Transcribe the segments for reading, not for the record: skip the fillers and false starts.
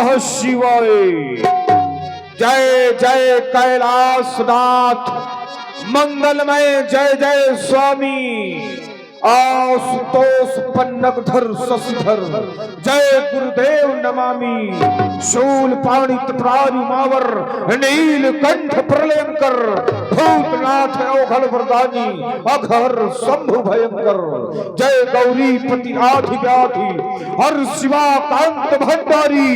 नमः शिवाय। जय जय कैलाशनाथ मंगलमय जय जय स्वामी। आशुतोष पन्नगधर शशिधर जय गुरुदेव नमामि। शूल पाणि त्रिपुरारि मावर नीलकंठ प्रलयंकर भूतनाथ औघड़ वरदानी अघर शंभु भयंकर। जय गौरीपति आदि व्याधि हर शिवा कांत भंडारी।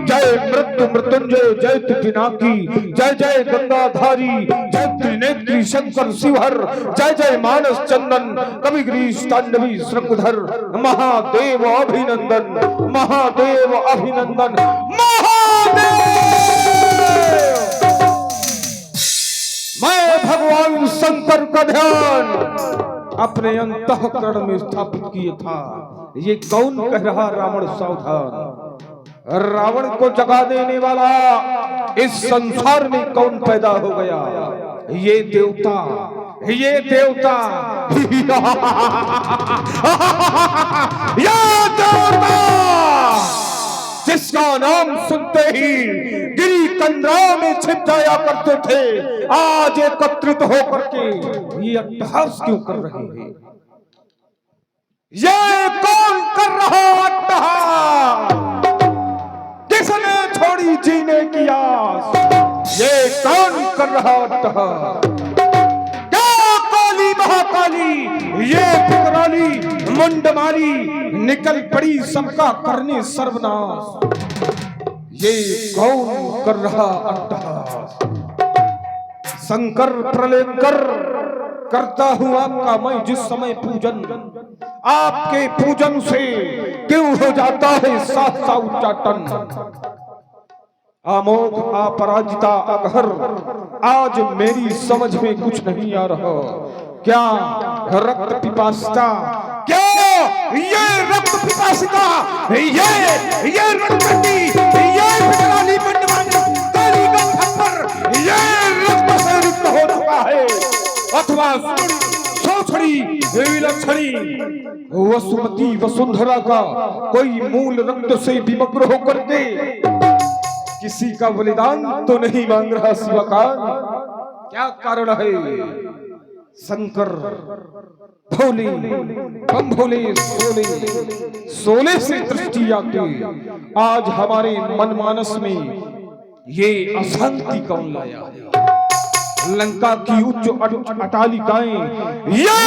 जय मृत्यु मृत्युंजय जय पिनाकी जय जय गंगाधारी। जय त्रिनेत्री शंकर शिवहर जय जय मानस चंदन कवि गिरीश तांडवी श्रृंगधर। महादेव अभिनंदन महादेव अभिनंदन महादेव। मैं भगवान शंकर का ध्यान अपने अंतःकरण में स्थापित किए था। ये कौन कह रहा रावण सावधान। रावण को जगा देने वाला इस संसार में कौन पैदा हो गया। ये देवता ये देवता ये देवता जिसका नाम सुनते ही गिरी कंदरा में छिप जाया करते थे, आज एकत्रित होकर के ये अट्टहास क्यों कर रहे हैं। ये कौन कर रहा अट्टहास। किसने छोड़ी जीने की आस। ये कौन कर रहा अट्टहास। महाकाली ये फुकराली मुंडमारी निकल पड़ी सबका करने सर्वनाश। ये कौन कर रहा अट्टहास। शंकर प्रलयंकर करता हूं आपका मैं जिस समय पूजन। आपके पूजन से क्यों हो जाता है 700 उच्चाटन। आमोघ अपराजिता अघर आज मेरी समझ में कुछ नहीं आ रहा। क्या रक्त पिपासिता क्या ये रक्त पिपासिता ये रणकंडी ये फुकराली मुंडमारी काली का थप्पड़ ये रक्त से रिक्त हो चुका है। अथवा सोछड़ी विलक्षणी वसुमती वसुंधरा का कोई मूल रक्त से विमग्न होकर के किसी का बलिदान तो नहीं मांग रहा शिवकान। क्या कारण है। शंकर भोले हम भोले सोले सोले से दृष्टि आती। आज हमारे मनमानस में ये अशांति कौन लाया है। लंका की उच्च अटालिकाएं ये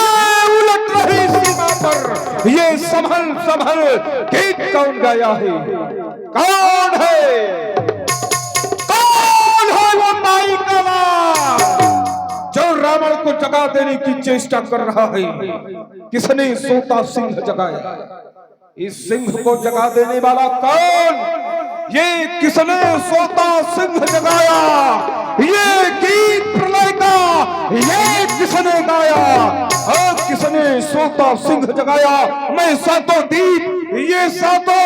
उलट रही सीमा पर ये संभल संभल गीत कौन गाया है। कौन है वो नाई काला जो रावण को जगा देने की चेष्टा कर रहा है। किसने सोता सिंह जगाया। इस सिंह को जगा देने वाला कौन। ये किसने सोता सिंह जगाया। ये गीत प्रलय का ये किसने गाया। और किसने सोता सिंह जगाया। मैं सातों दीप ये सातों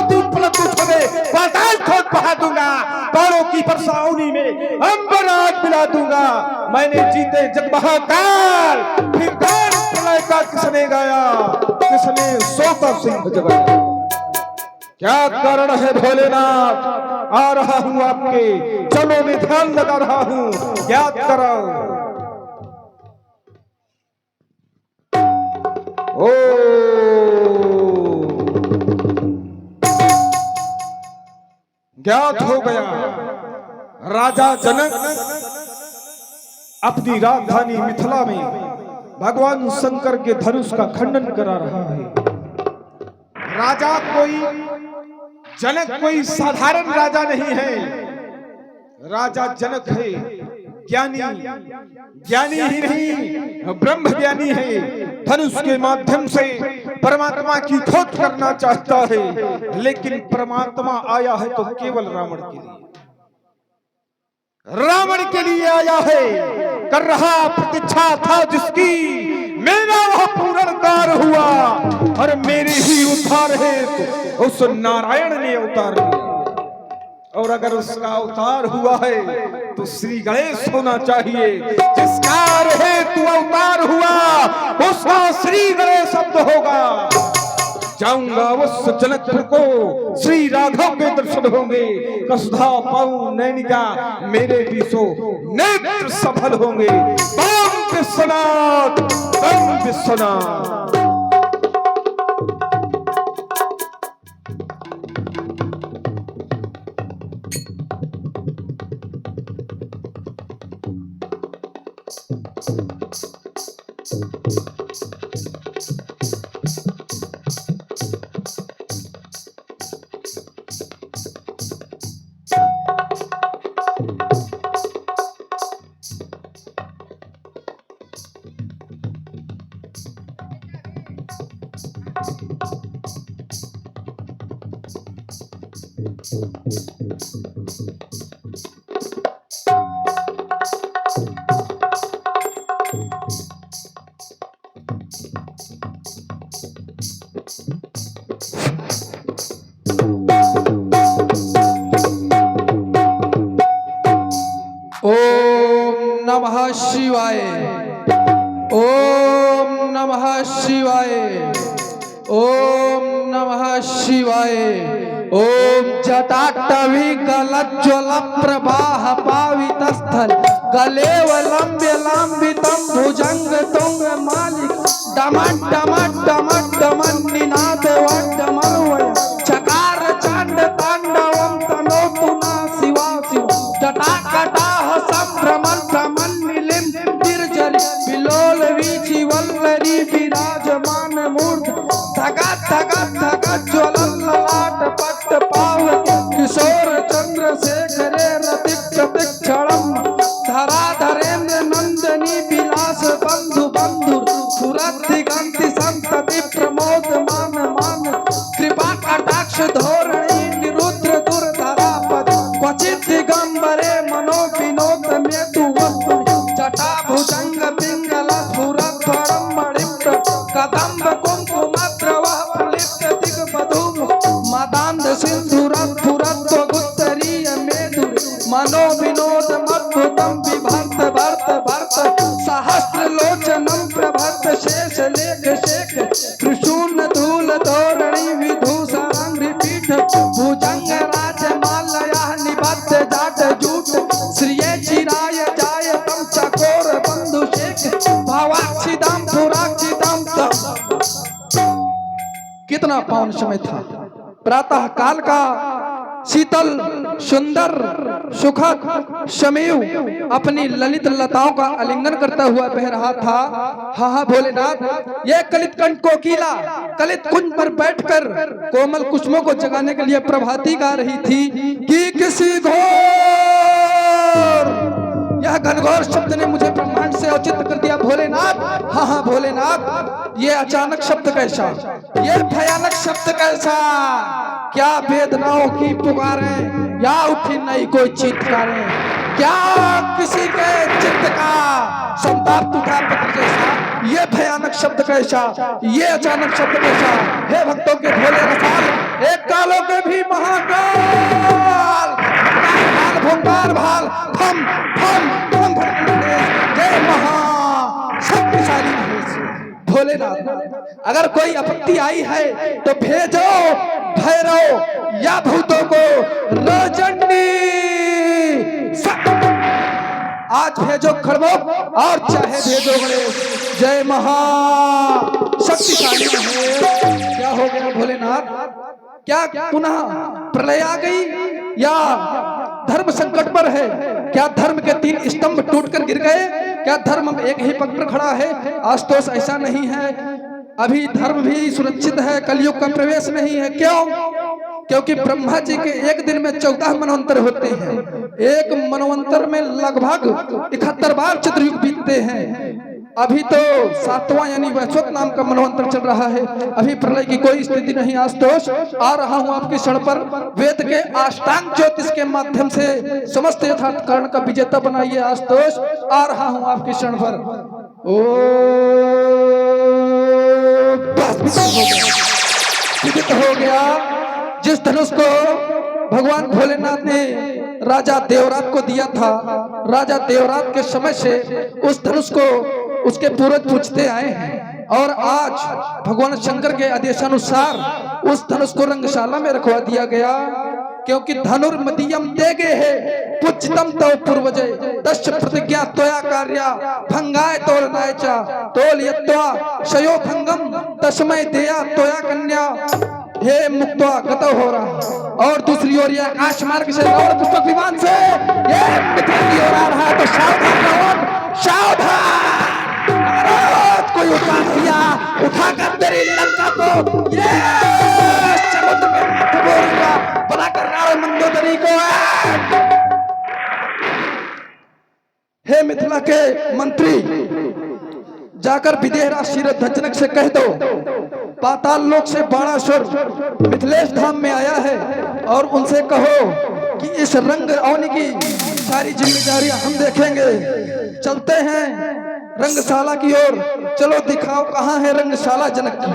दीप पलट उठे पाताल खोद बहा दूंगा। बाणों की बरसाउनी में अंबर आग मिला दूंगा। मैंने जीते जग महाकाल फिर गान प्रलय का किसने गाया। किसने सोता सिंह जगाया। क्या कारण है भोलेनाथ। आ रहा हूं आपके चलो में ध्यान लगा रहा हूं। याद करो ओ ज्ञात हो गया। राजा जनक अपनी राजधानी मिथिला में भगवान शंकर के धनुष का खंडन करा रहा है। राजा जनक कोई साधारण राजा नहीं है। राजा जनक है ज्ञानी ही नहीं ब्रह्म ज्ञानी है। धनुष के माध्यम से परमात्मा की खोज करना चाहता है। लेकिन परमात्मा आया है तो केवल रावण के लिए आया है। कर रहा प्रतीक्षा था जिसकी मेरा वह पूर्णकार हुआ। और मेरे ही उद्धार है तो उस नारायण ने अवतार लिया। और अगर उसका अवतार हुआ है तो श्री गणेश होना चाहिए। जिसका है तू अवतार हुआ उसका श्री गणेश शब्द होगा। जाऊंगा अवश्य जनकपुर को, श्री राघव के दर्शन होंगे, कसधा पाऊं नैनिका मेरे बीसो नेत्र सफल होंगे। बम विश्वनाथ, बम विश्वनाथ। ओम नमः शिवाय, ओम नमः शिवाय, ओम नमः शिवाय। ओम जटाटवी गलज्ज्वल प्रवाह पावित स्थल गलेव लंब्य लंबितम भुजंग तुंग मालिक demon demon demon demon Ninad वड्डमरुवय चकार चांड तांडवम तनोतु ना शिवा शिवा जटाकटाह संभ्रमण भ्रमण निलिम निर्जल बिलोल वीचि वल्लरी विराजमान मूर्ध धगा धगा धगा ज्वलन ललाट पट्ट पाव किशोर चंद्रशेखरे रतिक प्रतिक क्षणम धरा धरेन्द्र नंदनी विलास बंधु बंधु सुरत दिगंति संतति प्रमोद मान मान कृपा कटाक्ष धोरणी निरुद्र दुर्धरा पद क्वचित दिगंबरे मनो विनोद मेतु वस्तु जटा भुजंग पिंगल स्फुरत धरमणिप्त कदम्ब कुंकुमद्रवः प्रलिप्त दिग्बधूम मदान्ध सिंधुरत् फुरत् गुत्तरीय मेधुर मनो विनोद मद्भुतम विभर्त भर्त भर्त सहस्र लोचनम प्रभर्त शेष लेख शेख त्रिशूल धूल धोरणी विधूषणांग्रि पीठ भुजंग राजमालया निबद्ध जाट जूट श्रिय चिराय जाय तम चकोर बंधु शेख भवाक्षिदम पुराक्षिदम तम। कितना पावन समय था। प्रातः काल का शीतल सुंदर सुखद शमीव अपनी ललित लताओं का आलिंगन करता हुआ बह रहा था। हाँ भोलेनाथ, ये कलित कंठ कोकिला कलित कुंज पर बैठकर कोमल कुसुमों को जगाने के लिए प्रभाती गा रही थी कि किसी घोर, यह घनघोर शब्द ने मुझे ब्रह्मांड से औचित कर दिया भोलेनाथ। हाँ भोलेनाथ, ये अचानक शब्द कैसा, ये भयानक शब्द कैसा, क्या वेदनाओं की पुकारें या उठी नहीं कोई चीत्कारें, क्या किसी के चित्त का संताप उठा पत्र जैसा, ये भयानक शब्द कैसा, ये अचानक शब्द कैसा। हे भक्तों के भोले रसाल, एक कालों के भी महाकाल भोंकार भाल फम फम फम जय महा शक्तिशाली भोलेनाथ। अगर कोई आपत्ति आई है तो भेजो भैरव या भूतों को रजनी, आज भेजो खड़बोक और चाहे भेजो गणेश। जय महा शक्तिशाली है। क्या हो गया भोलेनाथ, क्या पुनः प्रलय आ गई या धर्म संकट पर है? क्या धर्म के 3 स्तंभ टूटकर गिर गए? क्या धर्म अब एक ही पग पर खड़ा है? आशुतोष ऐसा नहीं है, अभी धर्म भी सुरक्षित है, कलयुग का प्रवेश नहीं है। क्यों? क्योंकि ब्रह्मा जी के एक दिन में 14 मनवंतर होते हैं। एक मनवंतर में लगभग 71 बार चतुर्युग बीतते हैं। अभी तो 7वां यानी वैश्वत नाम का मनवंतर चल रहा है। अभी प्रलय की कोई स्थिति नहीं। आशुतोष, आ रहा हूं आपकी शरण पर। वेद के अष्टांग ज्योतिष के माध्यम से समस्त यथार्थ कारण का विजेता बनाइए। आशुतोष, आ रहा हूं आपकी शरण पर। ओ विदित हो गया। जिस धनुष को भगवान भोलेनाथ ने राजा देवरात को दिया था, राजा देवरात के समय से उस धनुष को उसके पूर्वज पूछते आए हैं। और आज भगवान शंकर के आदेशानुसार उस धनुष को रंगशाला में रखवा दिया गया, क्योंकि धनुर्मदीयम देगे है पूज्यतम तो पूर्वजय दश प्रतिज्ञा त्वया कार्या भंगाय तोलनाय चा तोल यत्वा शयो भंगम तस्मै देया त्वया कन्या। हे मुक्ता गत हो रहा। और दूसरी ओर ये आकाश मार्ग से रावण पुष्पक विमान से ये मिथिला की ओर आ रहा है, तो सावधान रावण सावधान। महाराज कोई उठा दिया, उठाकर तेरी लंका को ये समुद्र में मत बोलूंगा, बनाकर रावण मंदोदरी को। हे मिथिला के मंत्री, जाकर विदेहराज शीरध्वजनक से कह दो पाताल लोक से बाणासुर मिथिलेश धाम में आया है, और उनसे कहो कि इस रंग अवनी की सारी जिम्मेदारी हम देखेंगे। चलते हैं रंगशाला की ओर। चलो दिखाओ कहाँ है रंगशाला जनक की।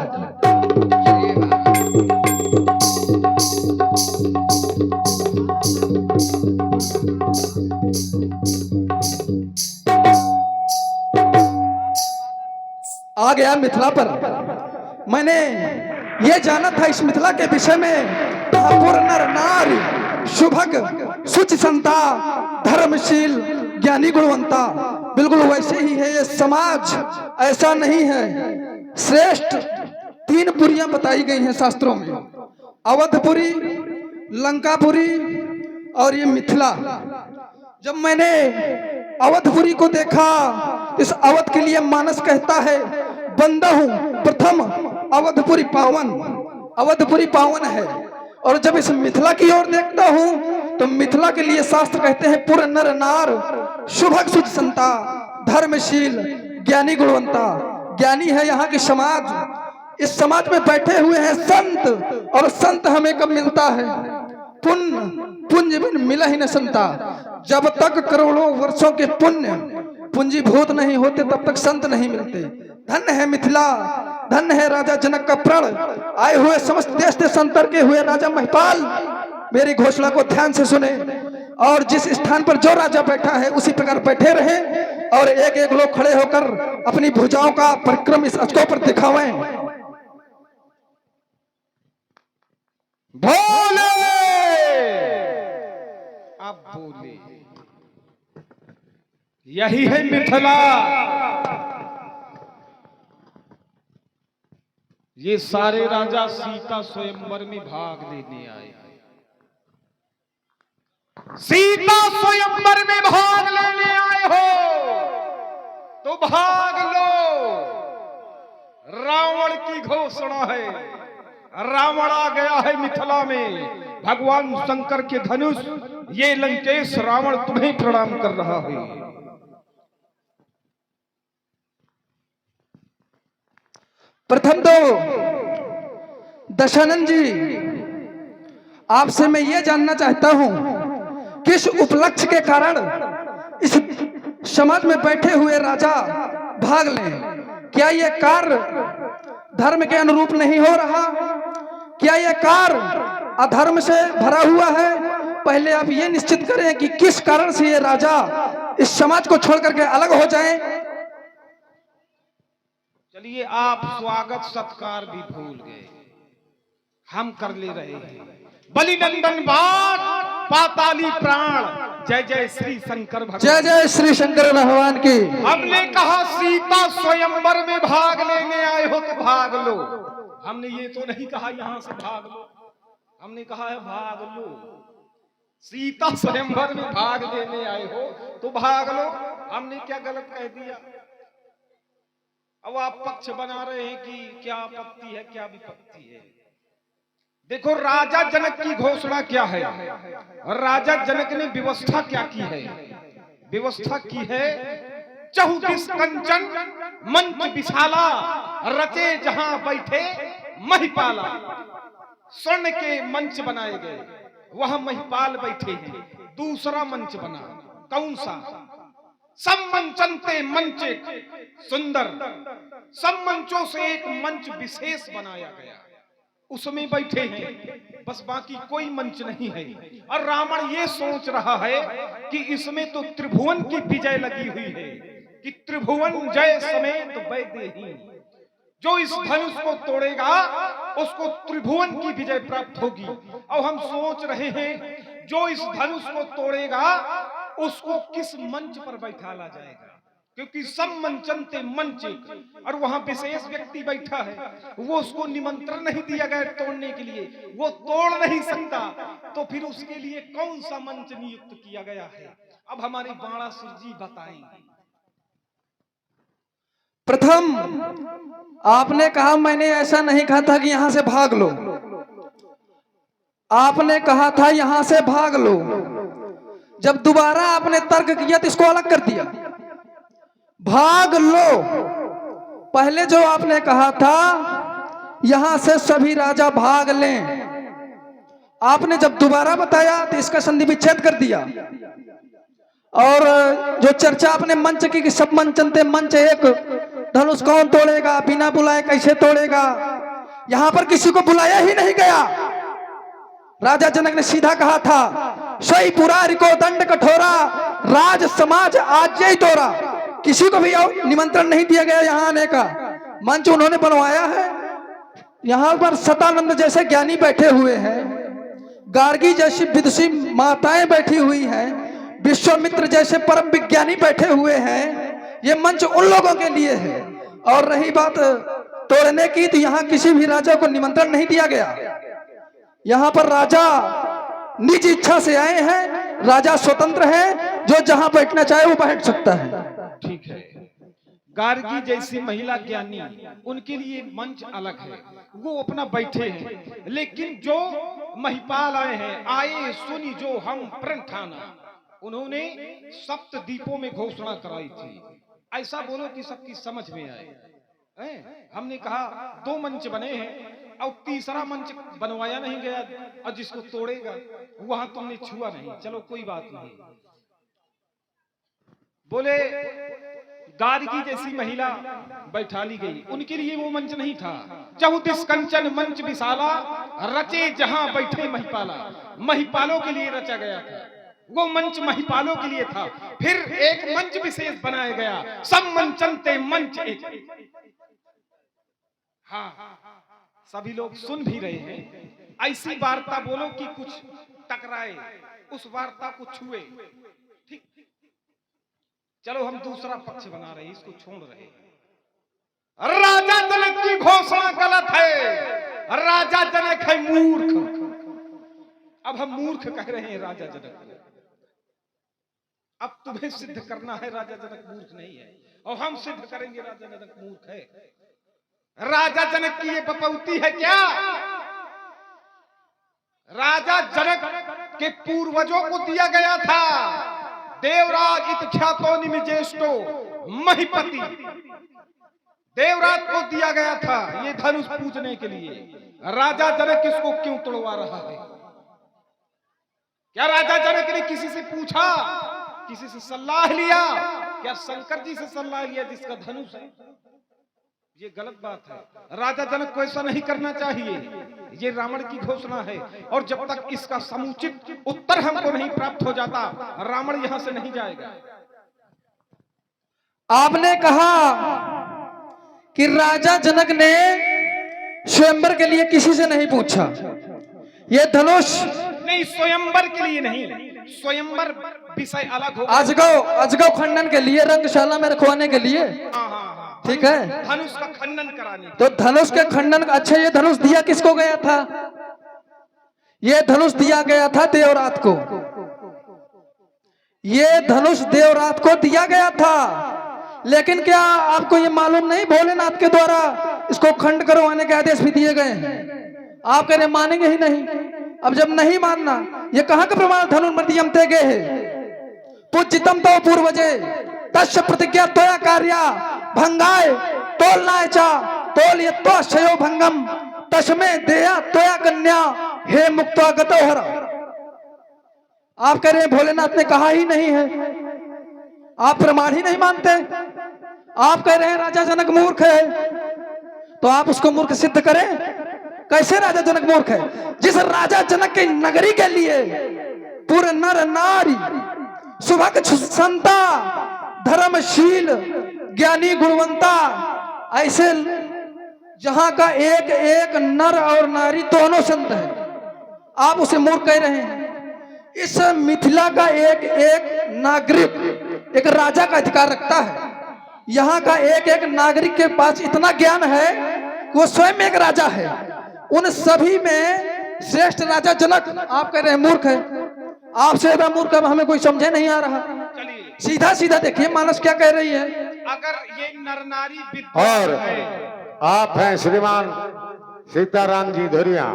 आ गया मिथिला पर। मैंने ये जाना था इस मिथिला के विषय में, पूर्ण नर नारी शुभग सुचि संता धर्मशील ज्ञानी गुणवंता। बिल्कुल वैसे ही है ये समाज, ऐसा नहीं है। श्रेष्ठ 3 पुरियां बताई गई हैं शास्त्रों में, अवधपुरी, लंकापुरी और ये मिथिला। जब मैंने अवधपुरी को देखा, इस अवध के लिए मानस कहता है बंदा हूं प्रथम अवधपुरी पावन, अवधपुरी पावन है। और जब इस मिथिला की ओर देखता हूं तो मिथिला के लिए शास्त्र कहते हैं पूर्ण नर नार शुभग सुच संता धर्मशील ज्ञानी गुणवंता। ज्ञानी है यहाँ की समाज। इस समाज में बैठे हुए हैं संत, और संत हमें कब मिलता है? पुण्य बिन मिला ही न संता। जब तक करोड़ों वर्षों के पुण्य पूंजीभूत नहीं होते तब तक संत नहीं मिलते। धन्य है मिथिला, धन्य है राजा जनक का प्रण। आए हुए समस्त देश से संतर के हुए राजा महिपाल, मेरी घोषणा को ध्यान से सुने, और जिस स्थान पर जो राजा बैठा है उसी प्रकार बैठे रहे, और एक एक लोग खड़े होकर अपनी भुजाओं का परिक्रम इस अचकों पर दिखावें। बोले अब बोले, यही है मिथिला। ये सारे राजा सीता स्वयंवर में भाग लेने आए। सीता स्वयंवर में भाग लेने आए हो तो भाग लो। रावण की घोषणा है, रावण आ गया है मिथिला में। भगवान शंकर के धनुष, ये लंकेश रावण तुम्हें प्रणाम कर रहा है। प्रथम तो दशानंद जी, आपसे मैं ये जानना चाहता हूं, किस उपलक्ष्य के कारण इस समाज में बैठे हुए राजा भाग लें? क्या यह कार्य धर्म के अनुरूप नहीं हो रहा? क्या यह कार्य अधर्म से भरा हुआ है? पहले आप ये निश्चित करें कि किस कारण से ये राजा इस समाज को छोड़ करके अलग हो जाएं। चलिए, आप स्वागत सत्कार भी भूल गए, हम कर ले रहे हैं। बलि नंदन बाण पाताली प्राण, जय जय श्री शंकर भगवान, जय जय श्री शंकर भगवान की। हमने कहा सीता स्वयंवर में भाग लेने आए हो तो भाग लो। हमने ये तो नहीं कहा यहां से भाग लो, हमने कहा है भाग लो। सीता स्वयंवर में भाग लेने आए हो तो भाग लो। हमने क्या गलत कह दिया? अब आप पक्ष बना रहे हैं कि क्या आपत्ति है, क्या विपत्ति है। देखो, राजा जनक की घोषणा क्या है, राजा जनक ने व्यवस्था क्या की है? व्यवस्था की है, चहुदिस कंचन मंच विशाला, रचे जहां बैठे महिपाला। स्वर्ण के मंच बनाए गए, वह महिपाल बैठे हैं। दूसरा मंच बना, कौन सा? सब मंचनते मंच सुंदर, सब मंचों से एक मंच विशेष बनाया गया, उसमें बैठे हैं, बस बाकी कोई मंच नहीं है। और रावण ये सोच रहा है कि इसमें तो त्रिभुवन की विजय लगी हुई है, कि त्रिभुवन जय समेत वैदेही। जो इस धनुष को तोड़ेगा उसको त्रिभुवन की विजय प्राप्त होगी। अब हम सोच रहे हैं जो इस धनुष को तोड़ेगा उसको किस मंच पर बैठाला जाएगा, क्योंकि सब मंचनते मंच और वहां विशेष व्यक्ति बैठा है, वो उसको निमंत्रण नहीं दिया गया तोड़ने के लिए, वो तोड़ नहीं सकता, तो फिर उसके लिए कौन सा मंच नियुक्त किया गया है? अब हमारे बाणासुर जी बताएंगे। प्रथम आपने कहा, मैंने ऐसा नहीं कहा था कि यहां से भाग लो, आपने कहा था यहां से भाग लो। जब दोबारा आपने तर्क किया तो इसको अलग कर दिया, भाग लो। पहले जो आपने कहा था यहां से सभी राजा भाग लें, आपने जब दोबारा बताया तो इसका संधि विच्छेद कर दिया। और जो चर्चा आपने मंच की कि सब मंचनते मंच एक, धनुष कौन तोड़ेगा, बिना बुलाए कैसे तोड़ेगा, यहां पर किसी को बुलाया ही नहीं गया। राजा जनक ने सीधा कहा था, सोई पुरारी को दंड कठोरा, राज समाज आज ही तोड़ा। किसी को भी निमंत्रण नहीं दिया गया यहाँ आने का, मंच उन्होंने बनवाया है। यहाँ पर सतानंद जैसे ज्ञानी बैठे हुए हैं, गार्गी जैसी विदुषी माताएं बैठी हुई हैं, विश्वामित्र जैसे परम विज्ञानी बैठे हुए हैं। ये मंच उन लोगों के लिए है। और रही बात तोड़ने की, तो यहाँ किसी भी राजा को निमंत्रण नहीं दिया गया। यहाँ पर राजा निज इच्छा से आए हैं, राजा स्वतंत्र है, जो जहां बैठना चाहे वो बैठ सकता है। ठीक है, गार्गी जैसी महिला ज्ञानी, उनके लिए मंच अलग है, वो अपना बैठे हैं। लेकिन जो महिपाल आए हैं, आए सुनी जो हम प्रण ठाना, उन्होंने सप्तद्वीपों में घोषणा कराई थी। ऐसा बोलो कि सबकी समझ में आए। हमने कहा 2 मंच बने हैं और तीसरा मंच बनवाया नहीं गया, और जिसको तोड़ेगा वहां तुमने छुआ नहीं। चलो कोई बात नहीं। बोले गार्गी जैसी महिला बैठा ली गई, उनके लिए वो मंच नहीं था। चहुदिस कंचन मंच विशाला, रचे जहां बैठे महिपाला, महिपालों के लिए रचा गया था। वो मंच महिपालों के लिए था। फिर एक मंच विशेष बनाया गया, सब मंचनते मंच एक। हाँ, सभी लोग सुन भी रहे हैं। ऐसी वार्ता बोलो कि कुछ टकराए, उस वार्ता को छुए। ठीक, चलो हम दूसरा पक्ष बना रहे हैं, इसको छोड़ रहे हैं। राजा जनक की घोषणा गलत है, राजा जनक है मूर्ख। अब हम मूर्ख कह रहे हैं राजा जनक को। अब तुम्हें सिद्ध करना है राजा जनक मूर्ख नहीं है, और हम सिद्ध करेंगे राजा जनक मूर्ख है। राजा जनक की ये बपौती है क्या? राजा जनक के पूर्वजों को दिया गया था देवराज इत्ख्यातो निमिजेष्टो महिपति, देवराज को दिया गया था ये धनुष पूजने के लिए। राजा जनक इसको क्यों तोड़वा रहा है? क्या राजा जनक ने किसी से पूछा, किसी से सलाह लिया? क्या शंकर जी से सलाह लिया जिसका धनुष है? ये गलत बात है। राजा जनक को ऐसा नहीं करना चाहिए। ये रावण की घोषणा है, और जब तक इसका समुचित उत्तर हमको नहीं प्राप्त हो जाता, रावण यहां से नहीं जाएगा। आपने कहा कि राजा जनक ने स्वयंवर के लिए किसी से नहीं पूछा। ये धनुष नहीं, स्वयंवर के लिए नहीं, स्वयंवर विषय अलग होगा। अजगौ खंडन के लिए, रंगशाला में रखवाने के लिए। ठीक है, धनुष का खंडन कराने। तो धनुष के खंडन। अच्छा, ये धनुष दिया किसको गया था? ये धनुष दिया गया था देवरात को। ये धनुष देवरात को दिया गया था। लेकिन क्या आपको ये मालूम नहीं, भोलेनाथ के द्वारा इसको खंड करवाने के आदेश भी दिए गए हैं? आप कह रहे मानेंगे ही नहीं। अब जब नहीं मानना, ये कहां का प्रमाण? धनुर्मृतियम ते गए है पूजितम तो पूर्वजे तस्य प्रतिज्ञा तोया कार्या भंगाय तोलनाय चा तोल ये तो क्षयो भंगम तस्मे देया तोया कन्या हे मुक्तो गतो हर। आप कह रहे हैं भोलेनाथ ने कहा ही नहीं है, आप प्रमाण ही नहीं मानते। आप कह रहे हैं राजा जनक मूर्ख है, तो आप उसको मूर्ख सिद्ध करें। कैसे राजा जनक मूर्ख है? जिस राजा जनक की नगरी के लिए पूरे नर नारी सुभग संता धर्मशील ज्ञानी गुणवंता ऐसे जहां का एक एक नर और नारी दोनों संत है, आप उसे मूर्ख कह रहे हैं। इस मिथिला का एक एक नागरिक एक राजा का अधिकार रखता है। यहाँ का एक एक नागरिक के पास इतना ज्ञान है कि वो स्वयं एक राजा है। उन सभी में श्रेष्ठ राजा जनक, आप कह रहे हैं मूर्ख है। आपसे ज्यादा मूर्ख अब हमें कोई समझे नहीं आ रहा। चलिए, सीधा सीधा देखिए मानस क्या कह रही है। अगर ये नर नारी और विद्वान है, आप हैं श्रीमान सीताराम जी धुरिया,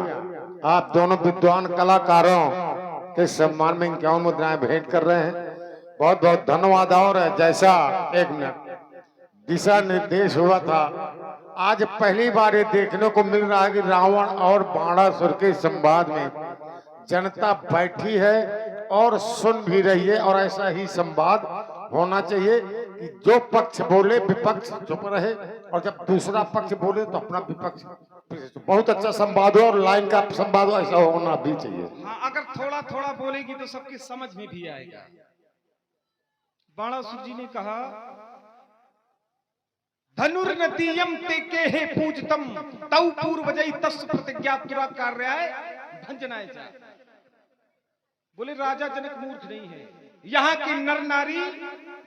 आप दोनों विद्वान कलाकारों के सम्मान में 51 मुद्राएं भेंट कर रहे हैं। बहुत बहुत धन्यवाद। और जैसा एक मिनट दिशा निर्देश हुआ था, आज पहली बार ये देखने को मिल रहा है कि रावण और बाणासुर के संवाद में जनता बैठी है और सुन भी रही है। और ऐसा ही संवाद होना चाहिए कि जो पक्ष बोले विपक्ष चुप रहे, और जब दूसरा पक्ष बोले तो अपना विपक्ष। बहुत अच्छा संवाद हो और लाइन का संवाद हो, ऐसा होना भी चाहिए। हाँ, अगर थोड़ा थोड़ा बोलेगी तो सबकी समझ में भी आएगा। बाणासुर जी ने कहा, धनुर्नतीयम ते के हे पूजतम तौ पूर्वजई तस् प्रतिज्ञा तुरा कार्याय भंजनाय जा। बोले राजा जनक मूर्ख नहीं है, यहाँ की नर नारी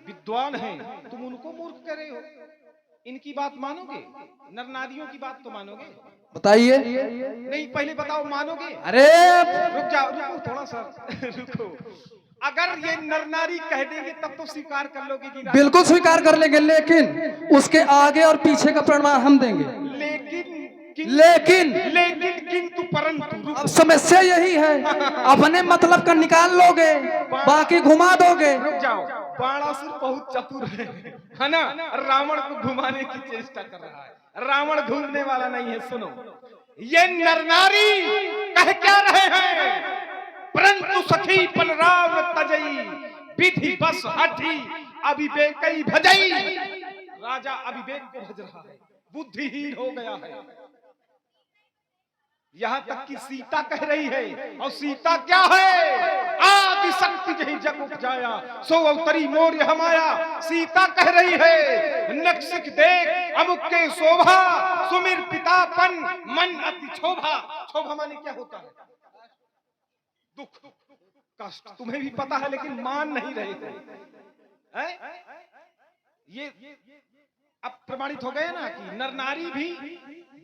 विद्वान है, तुम उनको मूर्ख कह रहे हो। इनकी बात मानोगे? नर नारियों की बात तो मानोगे? बताइए। नहीं, पहले बताओ मानोगे? अरे रुक जाओ, रुको थोड़ा सा रुको। अगर ये नर नारी कह देंगे तब तो स्वीकार कर लोगे कि बिल्कुल स्वीकार कर लेंगे, लेकिन उसके आगे और पीछे का प्रमाण हम देंगे। लेकिन किंतु परंतु अब समस्या यही है, अपने मतलब का निकाल लोगे, बाकी घुमा दोगे। रुक जाओ, बाणासुर बहुत चतुर है ना? रावण को घुमाने की चेष्टा कर रहा है। रावण घूमने वाला नहीं है। सुनो, ये नर नारी कह क्या रहे हैं? परंतु सखी बलराम तजई विधि बस हठी अविवेकई भजई। राजा अविवेक को भज रहा है, बुद्धिहीन हो गया है। यहाँ तक कि सीता कह रही है, और सीता क्या है? आदि शक्ति जही जग उपजाया सो अवतरी मोर हमाया। सीता कह रही है, नक्सिक देख अमुक के शोभा सुमिर पितापन मन अति क्षोभा। क्षोभा माने क्या होता है? दुख, कष्ट। तुम्हें भी पता है लेकिन मान नहीं रहे थे। ये अब प्रमाणित हो गया ना कि नर नारी भी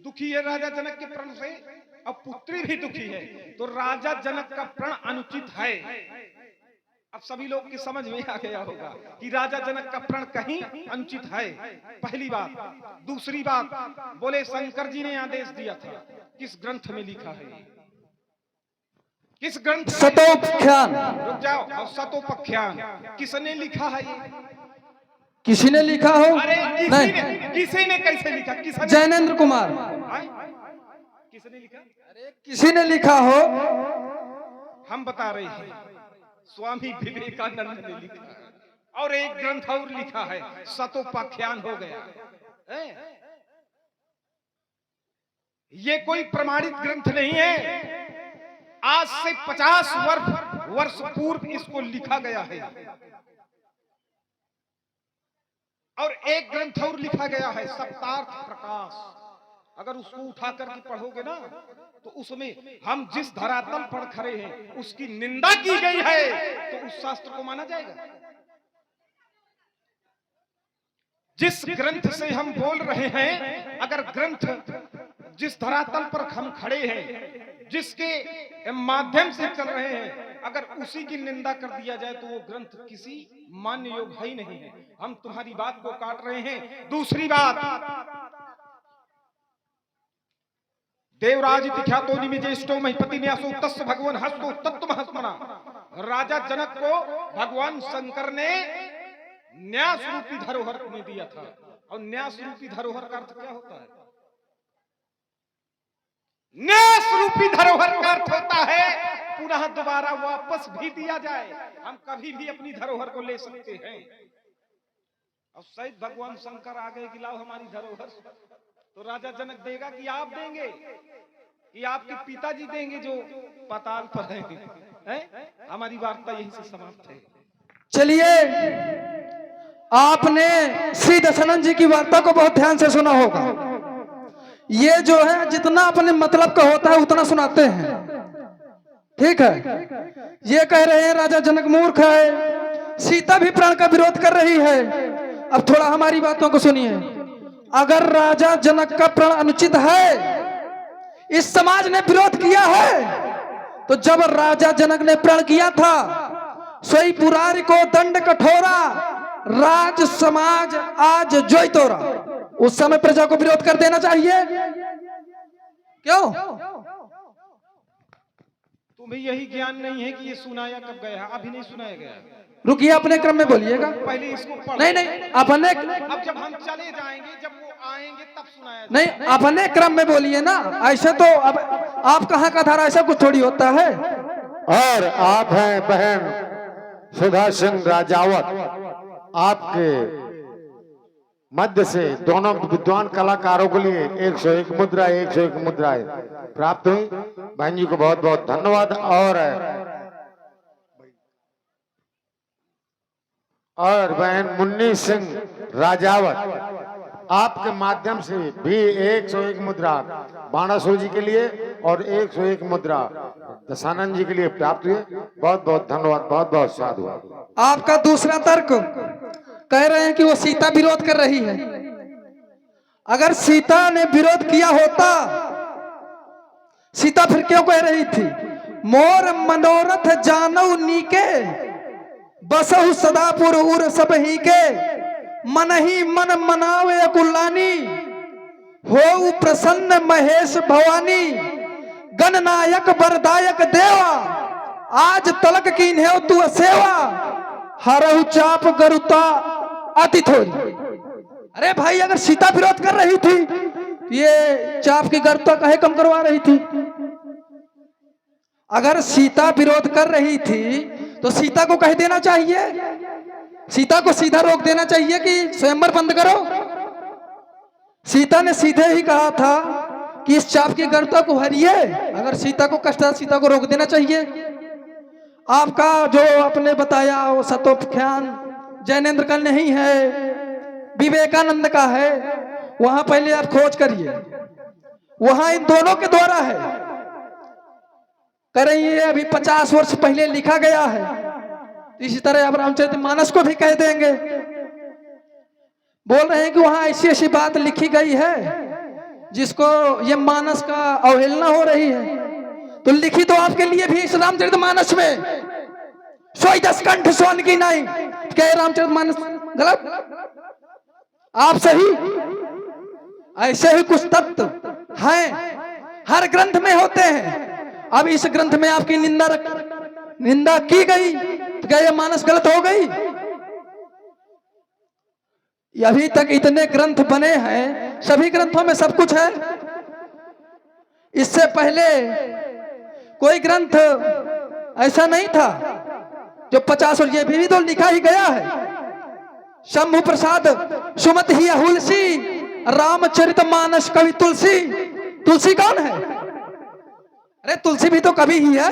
दुखी है राजा जनक के प्रण से, और पुत्री भी दुखी है। तो राजा जनक का प्रण अनुचित है। अब सभी लोग की समझ में आ गया होगा कि राजा जनक का प्रण कहीं अनुचित है। पहली बात। दूसरी बात, बोले शंकर जी ने आदेश दिया था, किस ग्रंथ में लिखा है? किस ग्रंथ? सतोपख्यान। रुक जाओ, और सतोपख्यान किसने लिखा है? ये किसी ने लिखा हो? अरे किसी ने कैसे लिखा? किसने? जैनेन्द्र कुमार। किसने लिखा? अरे किसी ने लिखा हो? हम बता रहे हैं, स्वामी विवेकानंद ने लिखा है। और एक ग्रंथ और लिखा है, सतोपाख्यान हो गया। ये कोई प्रमाणित ग्रंथ नहीं है। आज से 50 वर्ष पूर्व इसको लिखा गया है। और एक ग्रंथ और लिखा गया है, सप्तार्थ प्रकाश। अगर उसको उठा करके पढ़ोगे ना, तो उसमें हम जिस धरातल पर खड़े हैं उसकी निंदा की गई है, तो उस शास्त्र को माना जाएगा। जिस ग्रंथ से हम बोल रहे हैं, अगर ग्रंथ जिस धरातल पर हम खड़े हैं, जिसके माध्यम से चल रहे हैं, अगर उसी की निंदा कर दिया जाए तो वो ग्रंथ किसी मान्य योग है ही नहीं है। हम तुम्हारी बात को काट रहे हैं। दूसरी बात, देवराज ख्यातो निमिजेष्टो महिपति न्यासो तस् भगवान हस्तो तत्व हस्मना। राजा जनक को भगवान शंकर ने न्यास रूपी धरोहर में दिया था। और न्यास रूपी धरोहर का अर्थ क्या होता है? न्यास रूपी धरोहर का अर्थ होता है पुनः दोबारा वापस भी दिया जाए। हम कभी भी अपनी धरोहर को ले सकते हैं। और शायद भगवान शंकर आ गए कि लाओ हमारी धरोहर, तो राजा जनक देगा कि आप देंगे, कि आपके पिताजी देंगे जो पाताल पर हैं? हमारी वार्ता यहीं से समाप्त है। चलिए, आपने श्री दशानंद जी की वार्ता को बहुत ध्यान से सुना होगा। ये जो है जितना अपने मतलब का होता है उतना सुनाते हैं, ठीक है। ये कह रहे हैं राजा जनक मूर्ख है, सीता भी प्राण का विरोध कर रही है। अब थोड़ा हमारी बातों को सुनिए। अगर राजा जनक का प्राण अनुचित है, इस समाज ने विरोध किया है, तो जब राजा जनक ने प्रण किया था, सोई पुरारी को दंड कठोरा, राज समाज आज जोई तोरा। उस समय प्रजा को विरोध कर देना चाहिए, क्यों? तुम्हें यही ज्ञान नहीं है कि ये सुनाया कब गया? अभी नहीं सुनाया गया। रुकिए, अपने क्रम में बोलिएगा। पहले इसको पढ़ो। नहीं, अपने, अब जब हम चले जाएंगे, जब वो आएंगे तब सुनाया जाएगा। नहीं, अपने क्रम में बोलिए ना। ऐसे तो अब आप कहाँ का धारा, ऐसा कुछ थोड़ी होता है। और आप हैं बहन सुधा सिंह राजावत, आपके मध्य से दोनों विद्वान कलाकारों के लिए 101 मुद्रा 101 मुद्राएं प्राप्त हुई। बहन जी को बहुत बहुत धन्यवाद। और बहन मुन्नी सिंह राजावत, आपके माध्यम से भी 101 मुद्रा बाणासुर जी के लिए और 101 मुद्रा दशानंद जी के लिए प्राप्त हुए। बहुत बहुत धन्यवाद, बहुत बहुत साधु। आपका दूसरा तर्क कह रहे हैं कि वो सीता विरोध कर रही है। अगर सीता ने विरोध किया होता, सीता फिर क्यों कह रही थी, मोर मनोरथ जानऊ नीके, बसहु सदापुर उर सब ही के, मन ही मन मनावे कुल्लानी, हो प्रसन्न महेश भवानी, गणनायक वरदायक देवा, आज तलक कीन्हे तू सेवा, हरहु चाप गरुता अति थोरी। अरे भाई, अगर सीता विरोध कर रही थी, ये चाप की गरुता कहे कम करवा रही थी? अगर सीता विरोध कर रही थी तो सीता को कह देना चाहिए, सीता को सीधा रोक देना चाहिए कि स्वयंवर बंद करो। सीता ने सीधे ही कहा था कि इस चाप की गरुता को हरिए। अगर सीता को कष्ट था, सीता को रोक देना चाहिए। आपका जो आपने बताया वो सतोख्यान जैनेन्द्र का नहीं है, विवेकानंद का है। वहां पहले आप खोज करिए, वहां इन दोनों के द्वारा है। करेंगे अभी 50 वर्ष पहले लिखा गया है। इसी तरह अब रामचरितमानस को भी कह देंगे। बोल रहे हैं कि वहां ऐसी ऐसी बात लिखी गई है जिसको ये मानस का अवहेलना हो रही है। तो लिखी तो आपके लिए भी इस रामचरितमानस में, सोई 10 कंठ सोन की नहीं। क्या रामचरितमानस गलत? आप सही। ऐसे ही कुछ तत्व हैं, हर ग्रंथ में होते हैं। अब इस ग्रंथ में आपकी निंदा की गई तो क्या ये मानस गलत हो गई? अभी तक इतने ग्रंथ बने हैं, सभी ग्रंथों में सब कुछ है। इससे पहले कोई ग्रंथ ऐसा नहीं था जो 50 और ये भी तो लिखा ही गया है। शंभु प्रसाद सुमत ही हुलसी, रामचरितमानस कवि तुलसी। तुलसी कौन है? अरे तुलसी भी तो कवि ही है,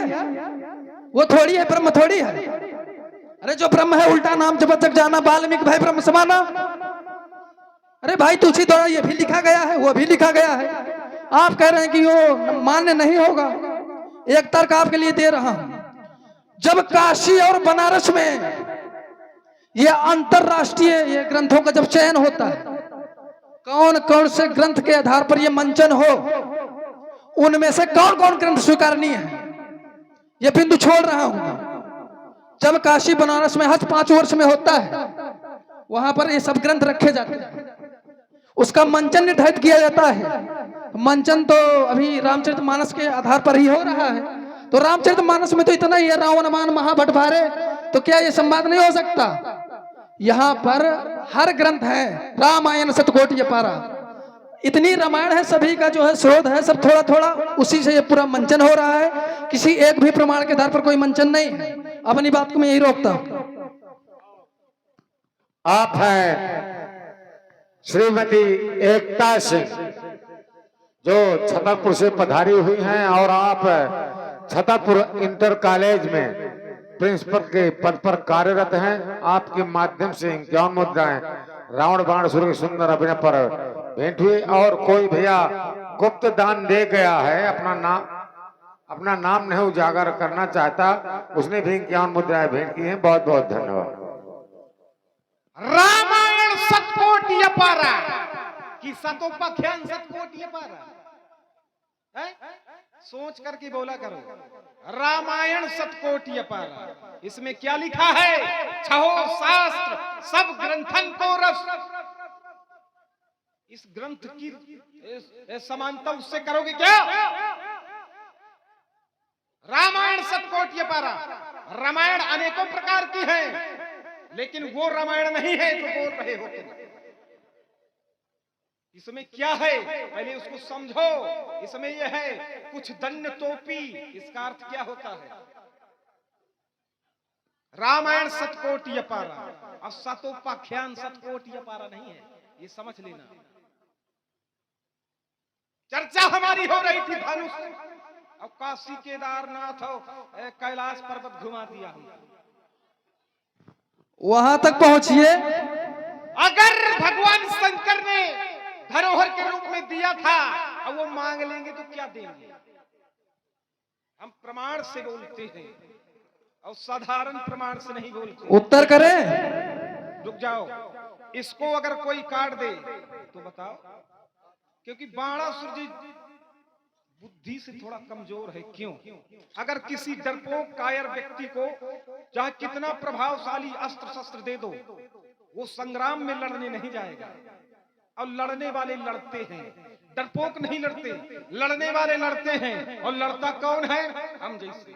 वो थोड़ी है, ब्रह्म थोड़ी है। अरे जो ब्रह्म है उल्टा नाम जब तक जाना, वाल्मीकि भाई ब्रह्म समाना। अरे भाई तुलसी द्वारा ये भी लिखा गया है, वो भी लिखा गया है। आप कह रहे हैं कि वो मान्य नहीं होगा। एक तर्क आपके लिए दे रहा हूं। जब काशी और बनारस में ये अंतरराष्ट्रीय ये ग्रंथों का जब चयन होता है, कौन कौन से ग्रंथ के आधार पर ये मंचन हो, उनमें से कौन कौन ग्रंथ स्वीकारनीय है, ये बिंदु छोड़ रहा हूं। जब काशी बनारस में हज 5 वर्ष में होता है, वहां पर ये सब ग्रंथ रखे जाते हैं, उसका मंचन निर्धारित किया जाता है। मंचन तो अभी रामचरितमानस के आधार पर ही हो रहा है। तो रामचरितमानस में तो इतना ही है, रावण मान महाभट भारे, तो क्या ये संवाद नहीं हो सकता? यहाँ पर हर ग्रंथ है, रामायण शतकोटि पारा, इतनी रामायण है, सभी का जो है शोध है, सब थोड़ा थोड़ा उसी से ये पूरा मंचन हो रहा है। किसी एक भी प्रमाण के आधार पर कोई मंचन नहीं है। अपनी बात को मैं यही रोकता हूं। आप हैं श्रीमती एकता सिंह, जो छतरपुर से पधारी हुई हैं और आप छतरपुर इंटर कॉलेज में प्रिंसिपल के पद पर कार्यरत हैं। आपके माध्यम से 51 मुद्राएं रावण बाणासुर के सुंदर अभिनय पर भेंट हुई। और कोई भैया गुप्त दान दे गया है, अपना नाम नहीं उजागर करना चाहता, उसने भी 51 मुद्राएं भेंट की हैं। बहुत बहुत धन्यवाद। रामायण सतकोटि अपारा कि सतोपाख्यान सतकोटि अपारा है? सोच करके बोला करो। रामायण सतकोटि अपारा, इसमें क्या लिखा है? छहो शास्त्र सब ग्रंथन को रस। इस ग्रंथ की समानता उससे करोगे क्या? रामायण सतकोटि अपारा। रामायण अनेकों प्रकार की है, लेकिन वो रामायण नहीं है जो बोल रहे हो तुम। इसमें क्या है पहले उसको समझो। इसमें यह है कुछ दंड टोपी, इसका अर्थ क्या होता है? रामायण सतकोटि अपारा और सतोपाख्यान सतकोटि अपारा नहीं है, ये समझ लेना। चर्चा हमारी हो रही थी धनुष और काशी केदारनाथ कैलाश पर्वत घुमा दिया हमने। वहां तक पहुंचिए। अगर भगवान शंकर ने धरोहर के रूप में दिया था और वो मांग लेंगे तो क्या देंगे? हम प्रमाण से बोलते हैं और साधारण प्रमाण से नहीं बोलते। उत्तर करें। रुक जाओ, इसको अगर कोई काट दे तो बताओ, क्योंकि बाणासुर जी बुद्धि से थोड़ा कमजोर है। क्यों? अगर किसी डरपोक कायर व्यक्ति को चाहे कितना प्रभावशाली अस्त्र शस्त्र दे दो, वो संग्राम में लड़ने नहीं जाएगा। और लड़ने वाले लड़ते हैं, डरपोक नहीं लड़ते, लड़ने वाले लड़ते हैं। और लड़ता कौन है? हम जैसे।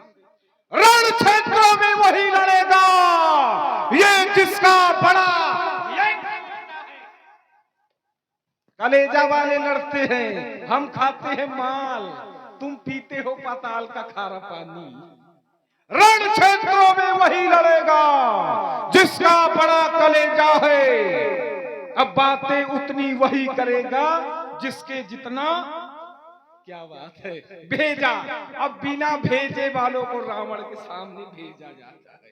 रण क्षेत्रों में वही लड़ेगा ये जिसका बड़ा कलेजा वाले लड़ते हैं। हम खाते हैं माल, तुम पीते हो पाताल का खारा पानी। रण क्षेत्रों में वही लड़ेगा जिसका बड़ा कलेजा है। अब बातें उतनी वही करेगा जिसके जितना, क्या बात है, भेजा। अब बिना भेजे वालों को रावण के सामने भेजा जाता है।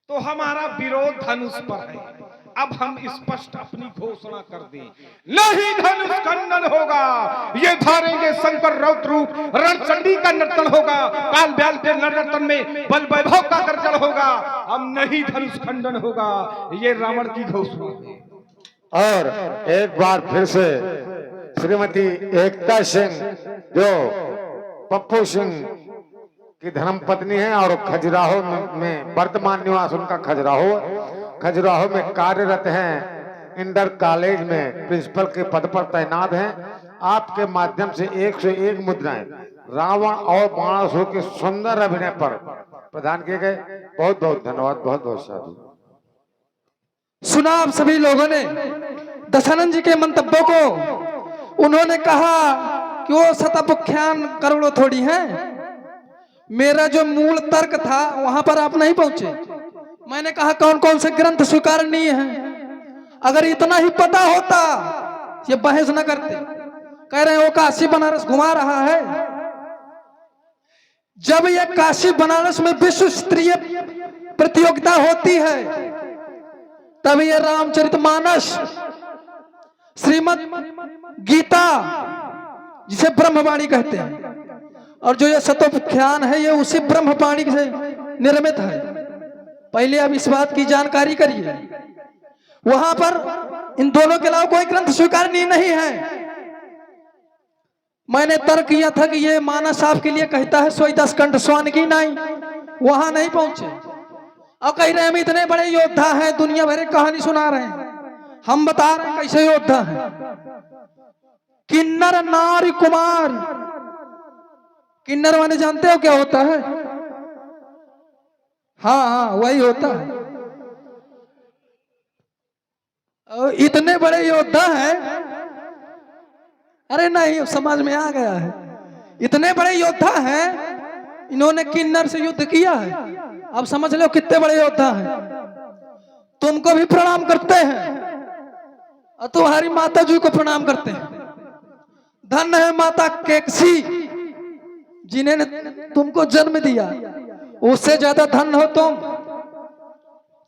तो हमारा विरोध धनुष पर है। अब हम स्पष्ट अपनी घोषणा कर दें, नहीं धनुष खंडन होगा। ये धारेंगे शंकर रौद्र रूप, रणचंडी का नर्तन होगा, काल ब्याल के नर्तन में बल वैभव का गर्जन होगा। अब नहीं धनुष खंडन होगा, ये रावण की घोषणा है। और एक बार फिर से श्रीमती एकता सिंह, जो पप्पू सिंह की धर्म पत्नी है और खजुराहो में वर्तमान निवास उनका खजुराहो में कार्यरत हैं, इंटर कॉलेज में प्रिंसिपल के पद पर तैनात हैं। आपके माध्यम से 101 मुद्राएं रावण और बाणासुर के सुंदर अभिनय पर प्रदान किए गए। बहुत बहुत धन्यवाद, बहुत बहुत साधु। सुना आप सभी लोगों ने दशानंद जी के मंतव्यों को। उन्होंने कहा कि वो शतपाख्यान करोड़ों थोड़ी हैं। मेरा जो मूल तर्क था वहां पर आप नहीं पहुंचे। मैंने कहा कौन कौन से ग्रंथ स्वीकारनीय हैं। अगर इतना ही पता होता ये बहस न करते। कह रहे हैं वो काशी बनारस घुमा रहा है। जब ये काशी बनारस में विश्व स्तरीय प्रतियोगिता होती है, तब ये रामचरितमानस, श्रीमद् गीता जिसे ब्रह्मवाणी कहते हैं, और जो ये शतोपाख्यान है ये उसी ब्रह्मवाणी से निर्मित है। पहले आप इस बात की जानकारी करिए। वहां पर इन दोनों के अलावा कोई ग्रंथ स्वीकारनीय नहीं है। मैंने तर्क किया था कि ये मानस आपके लिए कहता है सोई 10 कंठ स्वान की नहीं, वहां नहीं पहुंचे। और कह रहे हम इतने बड़े योद्धा हैं, दुनिया भर की कहानी सुना रहे हैं। हम बता रहे हैं कैसे योद्धा है। किन्नर नारी कुमार, किन्नर माने जानते हो क्या होता है? हाँ हाँ वही होता है। और इतने बड़े योद्धा हैं, अरे नहीं समझ में आ गया है। इतने बड़े योद्धा हैं, इन्होंने किन्नर से युद्ध किया है। अब समझ लो कितने बड़े योद्धा हैं। तुमको भी प्रणाम करते हैं और तुम्हारी माता जी को प्रणाम करते हैं। धन्य है माता केकसी जिन्हें तुमको जन्म दिया। उससे ज्यादा धन्य हो तुम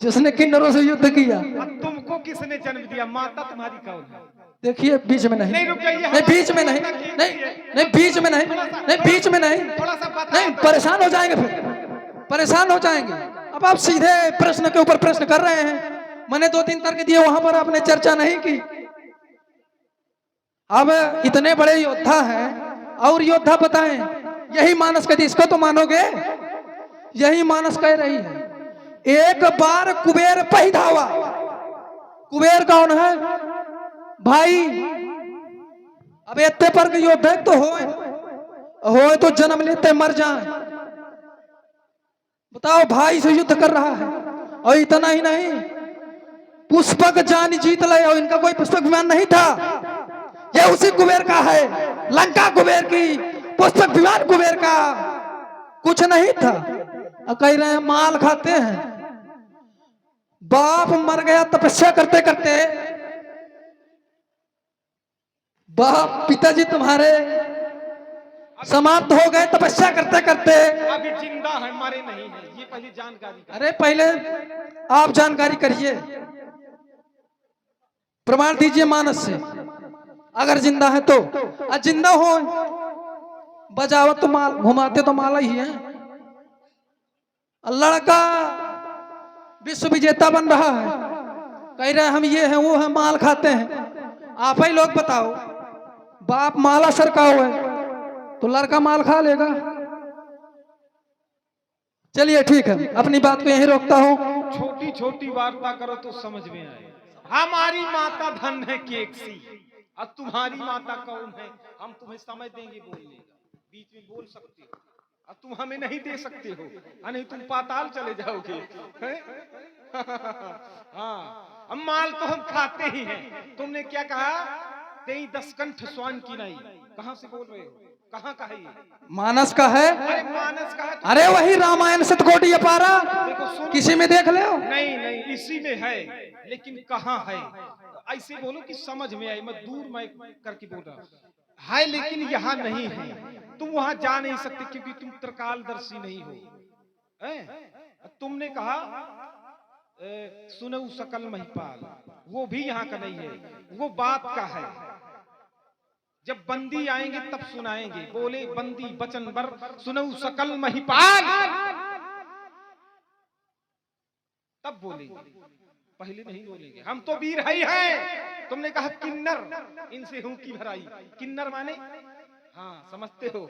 जिसने किन्नरों से युद्ध किया। तुमको किसने जन्म दिया? माता तुम्हारी कौन है? देखिए बीच में नहीं, नहीं, रुक जाइए, नहीं बीच में नहीं, नहीं नहीं बीच में नहीं, नहीं बीच में नहीं, थोड़ा सा बता नहीं परेशान हो जाएंगे, फिर परेशान हो जाएंगे। अब आप सीधे प्रश्न के ऊपर प्रश्न कर रहे हैं, मैंने 2-3 तर्क दिए, वहां पर आपने चर्चा नहीं की। अब इतने बड़े योद्धा हैं और योद्धा बताएं, यही मानस कहती, इसको तो मानोगे, यही मानस कह रही है। एक बार कुबेर पही धावा, कुबेर कौन है भाई? अब इतने पर के योद्धा तो हो तो जन्म लेते मर जाए। बताओ, भाई से युद्ध कर रहा है। और इतना ही नहीं, पुष्पक जान जीत ले, और इनका कोई पुष्पक विमान नहीं था, ये उसी कुबेर का है, लंका कुबेर की, पुष्पक विमान कुबेर का कुछ नहीं था। कह रहे हैं माल खाते हैं। बाप मर गया तपस्या करते करते, बाप पिताजी तुम्हारे समाप्त हो गए तपस्या करते करते। अभी जिंदा है, मरे नहीं है, ये पहली जानकारी। अरे पहले आप जानकारी करिए, प्रमाण दीजिए मानस से, अगर जिंदा है तो। जिंदा हो, बजावत तो माल, घुमाते तो माला ही है। लड़का विश्व विजेता बन रहा है, कह रहे हैं हम ये हैं वो हैं, माल खाते हैं। आप ही लोग बताओ, बाप माला सरका हुआ है तो लड़का माल खा लेगा? चलिए ठीक है, अपनी बात को यहीं रोकता हूँ। छोटी छोटी वार्ता करो तो समझ में आए। हमारी माता धन है केक सी, और तुम्हारी माता कौन है? हम तुम्हें समय देंगे बोलने का, बीच में बोल सकते हो, और तुम हमें नहीं दे सकते हो, नहीं तुम पाताल चले जाओगे। हाँ, अब माल तो हम खाते ही हैं। तुमने क्या कहा? तेई 10 कंठ स्वान की नहीं, कहां से बोल रहे हो? कहां का है ये? मानस का है। अरे मानस का है तो... अरे वही रामायण शतकोटि अपारा, किसी में देख ले। नहीं नहीं, इसी में है, लेकिन कहां है? ऐसे बोलो कि समझ में आए। मैं दूर मैं करके बोल रहा है, लेकिन यहाँ नहीं है। तुम वहां जा नहीं सकते क्योंकि तुम त्रिकालदर्शी नहीं हो। तुमने कहा सुनऊ सकल महिपाल, वो भी यहाँ का नहीं है, वो बात का है। जब बंदी आएंगे तब सुनाएंगे। बोले बंदी बचन बर सुनऊ सकल महिपाल, तब बोलेंगे, पहले नहीं बोलेंगे। हम तो वीर ही हैं। तुमने कहा किन्नर, इनसे हूं की भराई। किन्नर माने, हाँ समझते हो?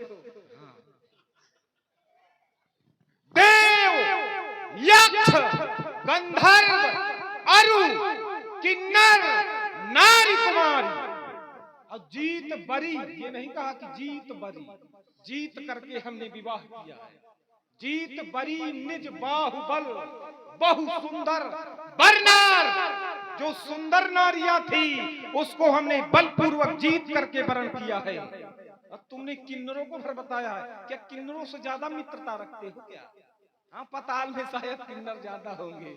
हाँ। देव, यक्ष, गंधर्व, अरु, किन्नर, नारी कुमारी और जीत बरी। ये नहीं कहा कि जीत बरी, जीत करके हमने विवाह किया है। जीत बरी निज बाहुबल बहु सुंदर बरनार, जो सुंदर नारियां थी उसको हमने बलपूर्वक जीत करके वरण किया है। और तुमने किन्नरों को फिर बताया है, क्या किन्नरों से ज्यादा मित्रता रखते हो क्या? हाँ, पताल में शायद किन्नर ज्यादा होंगे,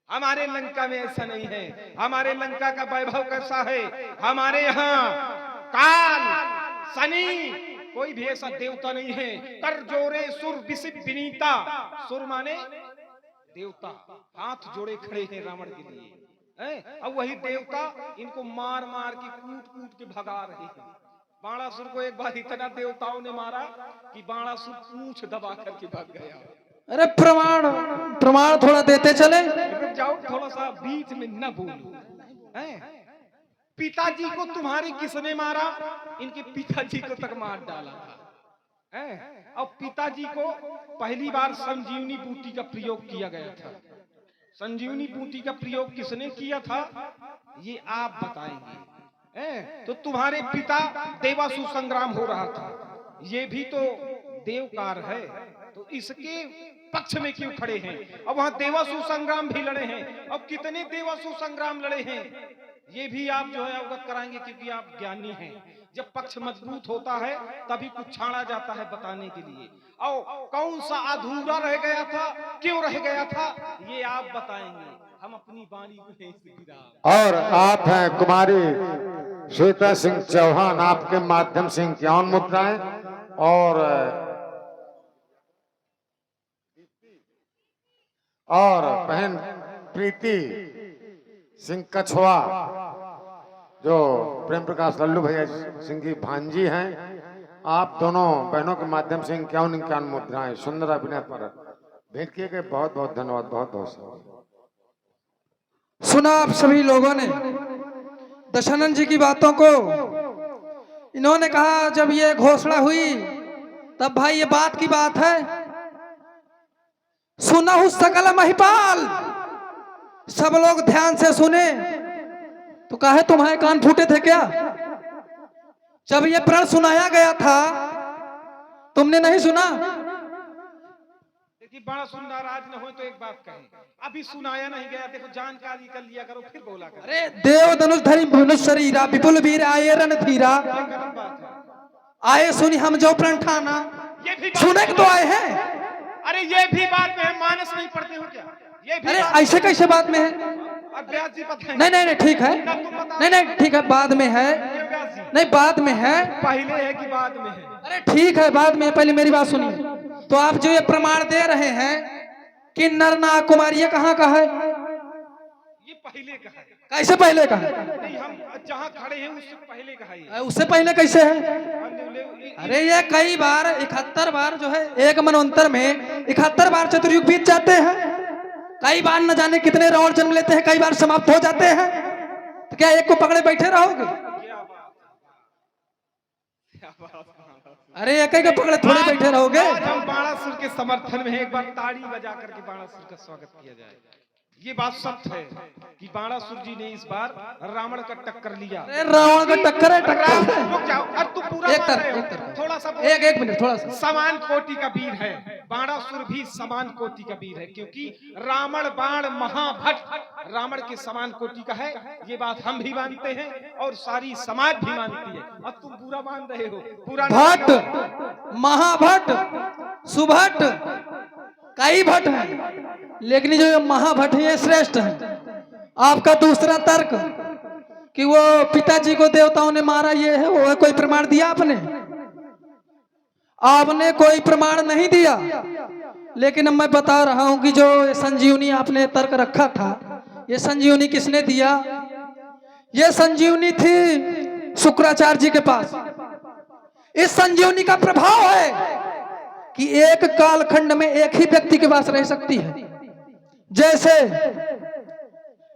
हमारे लंका में ऐसा नहीं है। हमारे लंका का वैभव कैसा है? हमारे यहाँ काल, शनि, कोई भी ऐसा देवता नहीं है। कर जोरे सुर विसिप विनीता, सुर माने देवता, हाथ जोड़े खड़े हैं रावण के लिए। अब वही देवता इनको मार मार के कूट कूट के भगा रहे हैं। बाणासुर को एक बार इतना देवताओं ने मारा कि बाणासुर पूंछ दबा करके भाग गया। अरे प्रमाण थोड़ा देते चले। जाओ, थोड़ा सा बीच में न बोलो। पिताजी को तुम्हारे किसने मारा? इनके पिताजी को तक मार डाला था। और पिताजी को पहली बार संजीवनी बूटी का प्रयोग किया गया था। संजीवनी बूटी का प्रयोग किसने किया था ये आप बताएंगे। तो तुम्हारे पिता देवासुर संग्राम हो रहा था, ये भी तो देवकार है, तो इसके पक्ष में क्यों खड़े हैं? अब वहां देवासुर संग्राम भी लड़े हैं। अब कितने देवासुर संग्राम लड़े हैं ये भी आप जो है अवगत कराएंगे, क्योंकि आप ज्ञानी हैं। जब पक्ष मजबूत होता है तभी कुछ छाड़ा जाता है बताने के लिए। और कौन सा अधूरा रह गया था, क्यों रह गया था, ये आप बताएंगे। हम अपनी वाणी को नहीं गिरा। और आप हैं कुमारी श्वेता सिंह चौहान, आपके माध्यम से 51 मुद्राएं और बहन प्रीति सिंह कछुआ जो प्रेम प्रकाश लल्लू भैया सिंह की भांजी हैं, आप दोनों बहनों के माध्यम से इक्यावन मुद्राएं सुंदर अभिनय पर भेंट किए गए। बहुत बहुत धन्यवाद, बहुत बहुत शुक्रिया। सुना आप सभी लोगों ने दशानंद जी की बातों को। इन्होंने कहा जब ये घोषणा हुई तब भाई ये बात की बात है। सुनहु सकल महिपाल, सब लोग ध्यान से सुने। तो कहे तुम्हारे कान फूटे थे क्या? जब ये प्रण सुनाया गया था तुमने नहीं सुना? देखिए बड़ा सुंदर आज न हो तो एक बात कहें, अभी सुनाया नहीं गया, देखो जानकारी कर लिया करो फिर बोला करो। अरे देव धनुष धरी मनुष्य शरीरा विपुल वीर आये रणधीरा, ये गलत बात है। आए सुनी हम जो प्रण ठाना। ये भी बात सुने तो आए हैं। अरे ये भी बात में है, मानस नहीं पढ़ते हो क्या? ये भी अरे बात ऐसे कैसे बात में है? अब व्यास जी पता है। नहीं नहीं नहीं ठीक है, नहीं नहीं ठीक है, बाद में है। ये व्यास जी नहीं बाद में है। पहले है कि बाद में है? अरे ठीक है बाद में, पहले मेरी बात सुनिए। तो आप जो ये प्रमाण दे रहे हैं कि नर नाग कुमारी, ये कहाँ का है? ये पहले का है। कैसे पहले का है? नहीं हम जहाँ खड़े हैं उससे पहले का है ये। उससे पहले कैसे है? हमने अरे ये कई बार 71 बार जो है एक मनवंतर में 71 बार चतुर्युग बीत जाते हैं। कई बार न जाने कितने रावण जन्म लेते हैं, कई बार समाप्त हो जाते हैं। तो क्या एक को पकड़े बैठे रहोगे? अरे एक को पकड़े थोड़े बैठे रहोगे? आज हम बाणासुर के समर्थन में एक बार ताड़ी बजा करके बाणासुर का स्वागत किया जाए। ये बात सत्य है कि बाणासुर जी ने इस बार रावण का टक्कर लिया। अरे रावण का टक्कर है, टक्कर। रुक जाओ, अब तू पूरा एक मान तरफ, रहे हो। एक तरफ। थोड़ा सा एक मिनट, थोड़ा सा। समान कोटि का वीर है बाणासुर, भी समान कोटि का वीर है, क्योंकि रावण बाण महाभट रावण के समान कोटि का है। ये बात हम भी मानते हैं और सारी समाज भी मानती है। अब तुम पूरा मान रहे हो। पूरा भट्ट, महाभट्ट, सुभट्ट, कई भट्ट हैं, लेकिन जो ये महाभट्ट है श्रेष्ठ है। आपका दूसरा तर्क कि वो पिताजी को देवताओं ने मारा, ये है वो है, कोई प्रमाण दिया आपने? आपने कोई प्रमाण नहीं दिया। लेकिन मैं बता रहा हूं कि जो संजीवनी आपने तर्क रखा था, ये संजीवनी किसने दिया? ये संजीवनी थी शुक्राचार्य जी के पास। इस संजीवनी का प्रभाव है कि एक कालखंड में एक ही व्यक्ति के पास रह सकती है। जैसे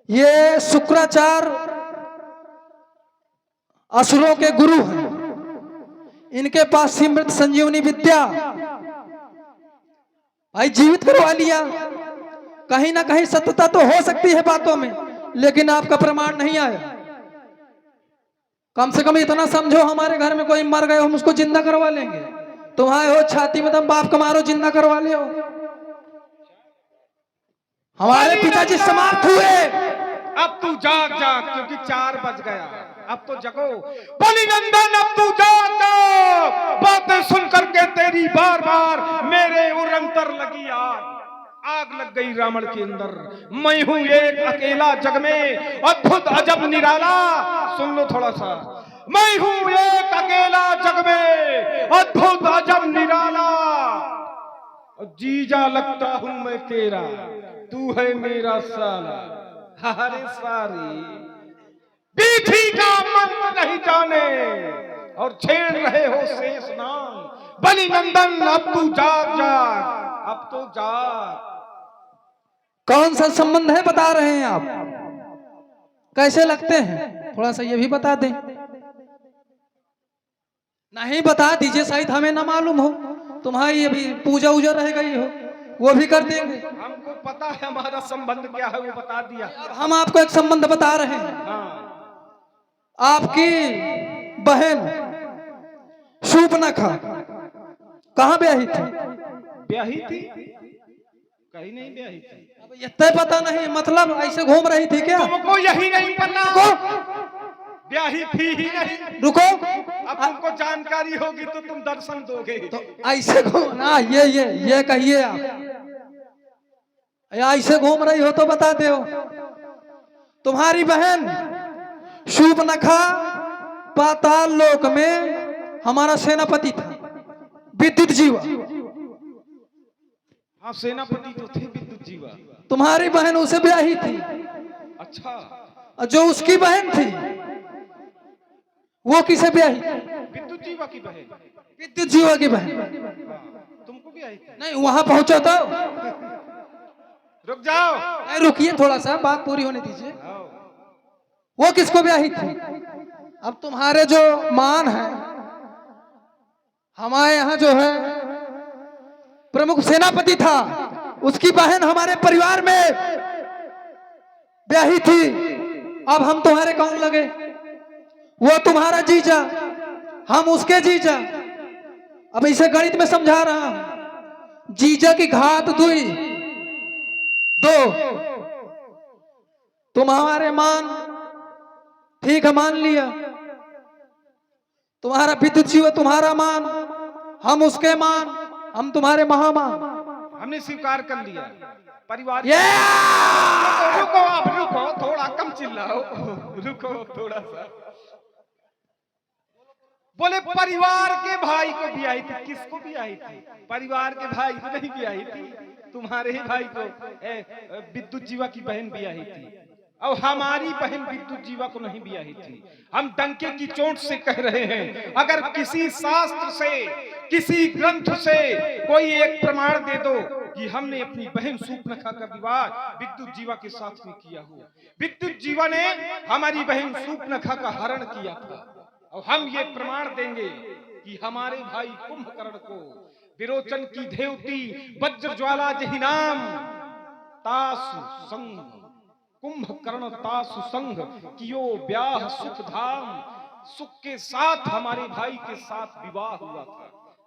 ये शुक्राचार्य असुरों के गुरु हैं, इनके पास सिमृत संजीवनी विद्या भाई जीवित करवा लिया। कहीं ना कहीं सत्यता तो हो सकती है बातों में, लेकिन आपका प्रमाण नहीं आया। कम से कम इतना समझो, हमारे घर में कोई मर गए, हम उसको जिंदा करवा लेंगे। तुम्हारे हो छाती में दम, बाप का मारो जिंदा करवा ले हो। हमारे पिताजी समाप्त हुए। अब तू जाग जाग, क्योंकि 4 बज गया। अब तो जगो बलिनंदन, अब तू जाग जाग। बातें सुन करके तेरी बार बार मेरे उरंतर लगी आग लग गई रावण के अंदर। मैं हूँ एक अकेला जग में, अद्भुत अजब निराला। सुन लो थोड़ा सा। मैं हूँ एक अकेला जग में, अद्भुत अजब निराला। जीजा लगता हूँ मैं तेरा, तू है मेरा साला। हरे सारी बीथी का मंत्र नहीं जाने और छेड़ रहे हो शेष नाम। बलिनंदन अब तू जाग जाग, अब तो जाग। कौन सा संबंध है बता रहे हैं आप? कैसे लगते हैं थोड़ा सा ये भी बता दें। नहीं बता दीजिए, शायद हमें ना मालूम हो। तुम्हारी अभी पूजा उजा रह गई हो, वो भी कर देंगे। हमको पता है हमारा संबंध क्या है, वो बता दिया। हम आपको एक संबंध बता रहे हैं। हाँ। आपकी बहन शूर्पणखा कहाँ ब्याही थी? ब्याही थी? कहीं नहीं ब्याही थी। अब ये तय पता नहीं, मतलब ऐसे घूम रही थी क्या? तुमको यही नहीं पता? ब्याही थी ही नहीं। रुको, अब तुमको जानकारी होगी तो तुम दर्शन दोगे। तो ऐसे घूमना, ये कहिए आप, ऐसे घूम रही हो तो बता दो। तुम्हारी बहन शूर्पणखा पाताल लोक में हमारा सेनापति था, विद्युत जीवा। हाँ सेनापति तो थे विद्युत जीवा। तुम्हारी बहन उसे ब्याही थी। अच्छा। जो उसकी बहन थी वो किसे ब्याही? विद्युत जीवा की बहन। विद्युत जीवा की बहन। तुमको भी आई थी? नहीं, वहां पहुंचो तो। रुक जाओ। नहीं, रुकिए थोड़ा सा, बात पूरी होने दीजिए। आओ। वो किसको ब्याही थी? अब तुम्हारे जो मान है, हमारे यहाँ जो है प्रमुख सेनापति था, उसकी बहन हमारे परिवार में ब्याही थी। अब हम तुम्हारे कौन लगे? वो तुम्हारा जीजा, हम उसके जीजा। अब इसे गणित में समझा रहा हूं। जीजा की घात दुई दो। तुम हमारे मान, ठीक है, मान लिया। तुम्हारा विद्युत जीव तुम्हारा मान, हम उसके मान, हम तुम्हारे महामान। हमने स्वीकार कर लिया। परिवार ये रुको, आप रुको, थोड़ा कम चिल्लाओ। रुको थोड़ा सा। बोले परिवार के भाई को भी आई थी। किसको भी आई थी? परिवार के भाई को नहीं भी आई थी, तुम्हारे ही भाई को विद्युत जीवा की बहन भी आई थी। और हमारी बहन विद्युत जीवा को नहीं भी आई थी। हम डंके की चोट से कह रहे हैं, अगर किसी शास्त्र से, किसी ग्रंथ से कोई एक प्रमाण दे दो कि हमने अपनी बहन सूर्पनखा का विवाह विद्युत जीवा के साथ में किया हो। विद्युत जीवा ने हमारी बहन सूर्पनखा का हरण किया था, और हम ये प्रमाण देंगे कि हमारे भाई कुंभकर्ण को विरोचन की देवती वज्र ज्वाला जहि नाम तासु संग, कुंभकर्ण तासु संग कियो ब्याह सुख धाम। सुख के साथ हमारे भाई के साथ विवाह हुआ था।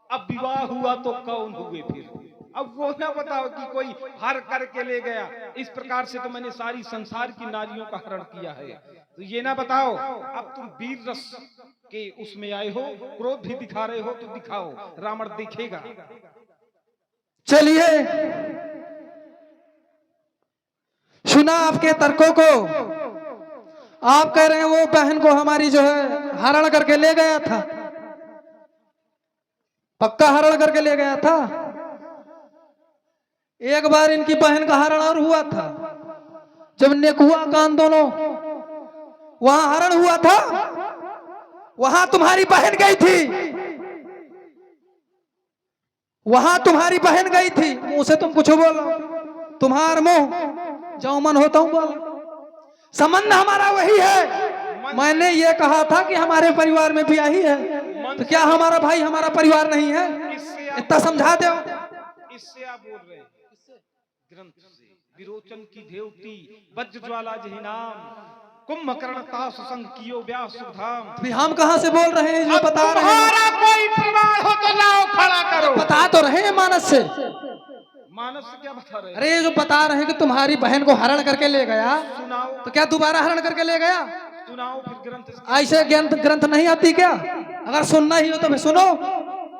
अब विवाह हुआ तो कौन हुए फिर? अब वो ना बताओ कि कोई हर करके ले गया। इस प्रकार से तो मैंने सारी संसार की नारियों का हरण किया है। तो ये ना बताओ, अब तुम वीर रस के उसमें आए हो, क्रोध भी दिखा रहे हो तो दिखाओ, रावण देखेगा। चलिए, सुना आपके तर्कों को। आप कह रहे हैं वो बहन को हमारी जो है हरण करके ले गया था। पक्का हरण करके ले गया था। एक बार इनकी बहन का हरण और हुआ था, जब नेकुआ का आंदोलन वहां हरण हुआ था, वहां तुम्हारी बहन गई थी। वहां तुम्हारी बहन गई थी। मुंह से तुम कुछ बोलो, तुम्हार मुंह जो मन होता हूं बोलो। संबंध हमारा वही है। मैंने ये कहा था कि हमारे परिवार में भी आई है, तो क्या हमारा भाई हमारा परिवार नहीं है? इतना समझा दो। इससे आप बोल रहे हैं ग्रंथ से, विरोचन की देवती वज्र ज्वाला जहि नाम, कुंभकर्ण तासु संग कियो ब्याह सुख धाम। हम कहां से बोल रहे हैं? जो बता रहे हैं। तुम्हारा कोई प्रमाण हो तो लाओ, खड़ा करो। बता तो रहे हैं मानस से। मानस से क्या बता रहे हैं? अरे जो बता रहे हैं कि तुम्हारी बहन को हरण करके ले गया, सुनाओ। तो क्या दोबारा हरण करके ले गया? सुनाओ फिर ग्रंथ। ऐसे ग्रंथ नहीं आती क्या? अगर सुनना ही हो तो सुनो।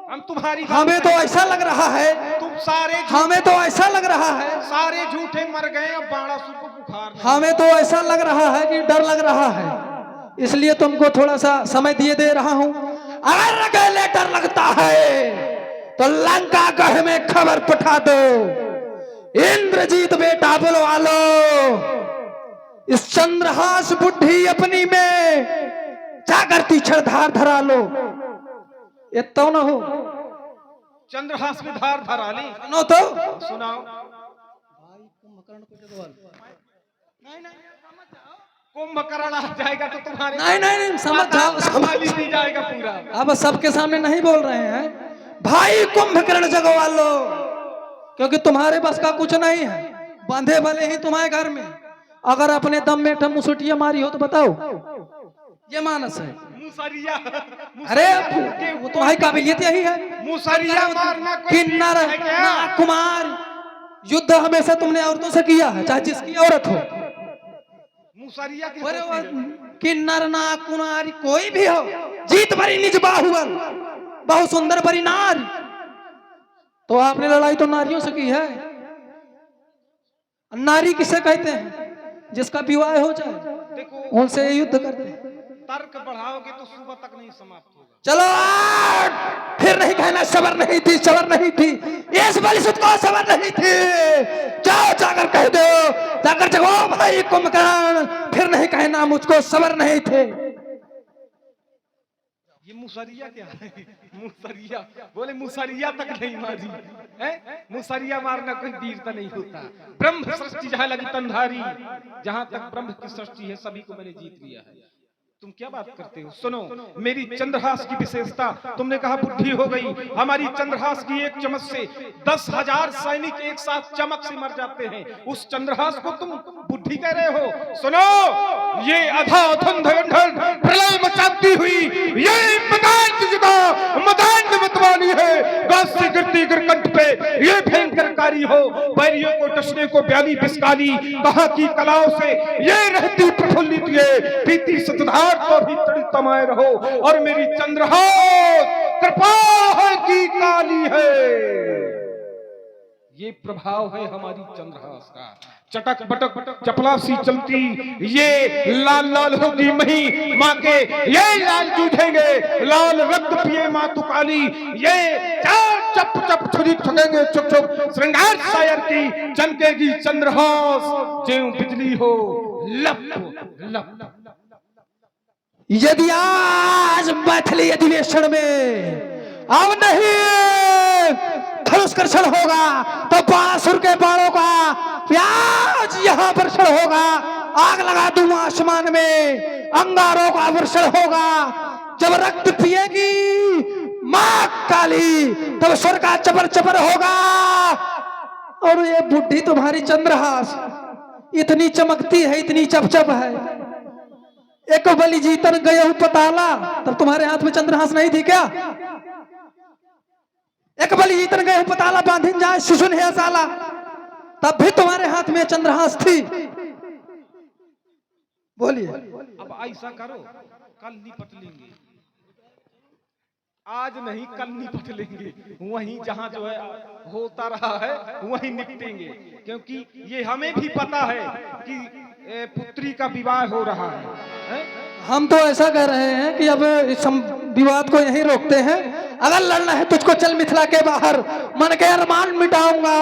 हम तुम्हारी हमें तो ऐसा लग रहा है, तुम सारे हमें तो ऐसा लग रहा है, सारे झूठे मर गए। अब बाणासुर को बुखार नहीं। हमें तो ऐसा लग रहा है कि डर लग रहा है, इसलिए तुमको थोड़ा सा समय दिए दे रहा हूं। अगर अकेले डर लगता है तो लंका गढ़ में खबर पठा दो। इंद्रजीत बेटा बुलवा लो। इस चंद्रहास बुद्धि अपनी में जाकर तीक्षण धार धरा लो। ये तो न हो। चंद्रहास में धार धरा ली। सुनो तो। सुनाओ। कुंभकर्ण आ जाएगा तो तुम्हारे नहीं, समझ जाओ, समझ नहीं जाएगा पूरा। अब सबके सामने नहीं बोल रहे हैं। भाई कुंभकर्ण जगवा लो, क्योंकि तुम्हारे बस का कुछ नहीं है। बांधे भले ही तुम्हारे घर में, अगर अपने दम में मुसुटिया मारी हो तो बताओ। ये मानस है। मुसरिया। अरे वो तुम्हारी काबिलियत यही है। मुसरिया मारना कोई किन्नर है क्या? कुमार, युद्ध हमेशा तुमने औरतों से किया है, चाहे जिसकी औरत हो। मुसरिया के अरे वो किन्नर ना कुमारी कोई भी हो, जीत भरी निज बाहुबल, बहुत सुंदर भरी नारी। तो आपने लड़ाई तो नारियों से की है। नारी किसे कहते हैं? जिसका विवाह हो जाए, देखो उनसे युद्ध करते हैं। तर्क बढ़ाओगे तो सुबह तक नहीं समाप्त होगा। चलो, फिर नहीं कहना सबर नहीं थी, सबर नहीं थी। इस बलिसुत को सबर नहीं थी। जाओ जाकर कह दो, जाकर जगो भाई कुंभकर्ण, फिर नहीं कहना मुझको सबर नहीं थे। ये मुसरिया क्या है? मुसरिया बोले मुसरिया तक नहीं मारी है। मुसरिया मारना कोई वीरता नहीं होता। ब्रह्म सृष्टि जहां लगी तंधारी, जहां तक ब्रह्म की सृष्टि है सभी को मैंने जीत लिया है। तुम क्या बात करते हो? सुनो मेरी चंद्रहास की विशेषता। तुमने कहा बुद्धि हो गई। हमारी चंद्रहास की एक चमक से 10,000 सैनिक एक साथ चमक से मर जाते हैं। उस चंद्रहास को तुम बुद्धि कह रहे हो? सुनो ये अधा धुंधन प्रलय मचाती हुई ये मदान मतवाली है। गास से गिरती गिरकंठ पे ये भयंकरकारी हो। बैरियों को टसने को ब्याली बिस्काली कहा की कलाओं से ये रहती प्रफुल्लित ये प्रीति सतधार तो भी तड़ितमाए रहो। और मेरी चंद्रहास कृपा है की काली है। ये प्रभाव है हमारी चंद्रहास का। चटक बटक चपला सी चलती ये लाल लाल होगी मही माँ के ये लाल जूझेंगे लाल रक्त पिए माँ तू काली ये चप चप छुरी ठगेंगे चुप चुप श्रृंगार शायर की चमकेगी चंद्रहास ज्यों बिजली हो लप लप। यदि आज मैथिली अधिवेशन में अब नहीं धनुष्कर्षण होगा तो बासुर के बाणों का प्याज यहाँ वर्षण होगा। आग लगा दूंगा आसमान में अंगारों का वर्षण होगा। जब रक्त पिएगी माँ काली तब स्वर का चपर चपर होगा। और ये बुढ़ी तुम्हारी चंद्रहास इतनी चमकती है इतनी चपचप है। एक बलि जीतन गए पताला तब तुम्हारे हाथ में चंद्रहास नहीं थी क्या? एक बलि जीतन गए पताला बांधिन जाए शिशुन है साला तब भी तुम्हारे हाथ में चंद्रहास थी। बोलिए। अब ऐसा करो कल निपट लेंगे। आज नहीं कल निपट लेंगे। वहीं जहां जो है होता रहा है वहीं निपटेंगे। क्योंकि ये हमें भी पता है कि पुत्री का विवाह हो रहा है। हम तो ऐसा कह रहे हैं कि अब इस विवाद को यहीं रोकते हैं। अगर लड़ना है तुझको चल मिथिला के बाहर मन के अरमान मिटाऊंगा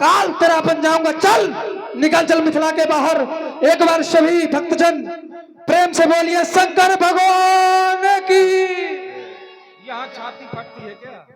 काल तेरा बन जाऊंगा। चल निकल चल मिथिला के बाहर। एक बार सभी भक्तजन प्रेम से बोलिए शंकर भगवान की। यहाँ छाती फटती है क्या?